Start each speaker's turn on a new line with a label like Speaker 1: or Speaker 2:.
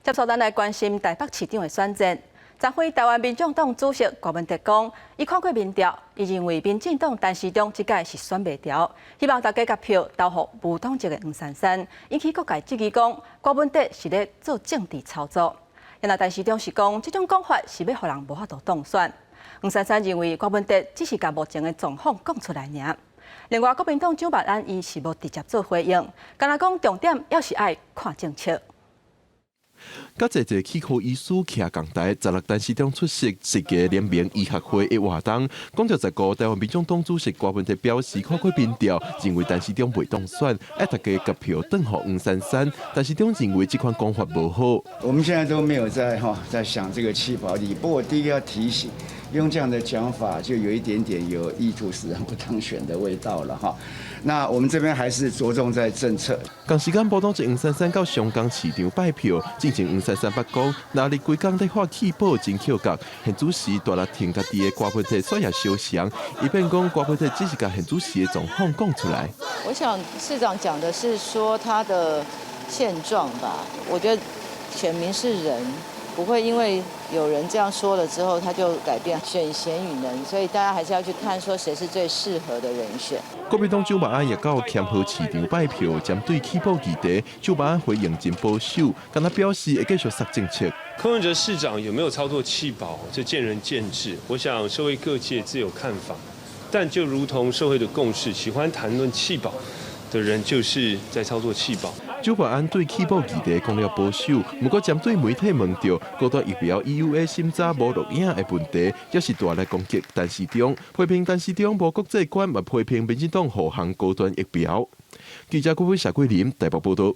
Speaker 1: 接受咱来关心台北市长的选战。昨晖台湾民众党主席郭文德讲，伊看过民调，伊认为民进党陈时中这届是选袂掉，希望大家甲票投予无党籍的黄珊珊，引起各界质疑讲郭文德是咧做政治操作。原来陈时中是讲，这种讲法是要互人无法度当选。黄珊珊认为郭文德只是甲目前的状况讲出来尔。另外，国民党蒋万安伊是无直接做回应，敢若讲重点要是爱看政策。
Speaker 2: 甲一个气候医师徛共台，16陈时中出席世界联名医学会的活动，讲到15台湾民众党主席郭文德表示，看过民调，认为陈时中袂当选，要大家夹票转予黄珊珊。陈时中认为这款讲法无好。
Speaker 3: 我们现在都没有在想这个弃保理，不过第一个要提醒，用这样的讲法就有一点点有意图使人不当选的味道了哈。那我们这边还是着重在政策。
Speaker 2: 同时间，报道一黄珊珊到香港市场拜票，进前黄珊珊捌讲，哪里规工在发气保真巧角，现主席大力挺家己的郭文德煞也相像，伊便讲郭文德只是甲现主席的状况讲出来。
Speaker 4: 我想市长讲的是说他的现状吧，我觉得选民是人。 不会因为有人这样说了之后，他就改变选贤与能，所以大家还是要去看说谁是最适合的人选。
Speaker 2: 国民党蒋万安也到签和市场拜票，针对起保议题，蒋万安回应真保守，跟他表示会继续杀政策。
Speaker 5: 柯文哲市长有没有操作弃保，这见仁见智。我想社会各界自有看法，但就如同社会的共识，喜欢谈论弃保的人就是在操作弃保。
Speaker 2: 蒋万安对起保议题讲了保守，不过针对媒体问到高端疫苗 EUA 审查无录影的问题，也是大力攻击陈时中，批评陈时中无国际观，也批评民进党护航高端疫苗。记者郭伟、谢桂林台北报道。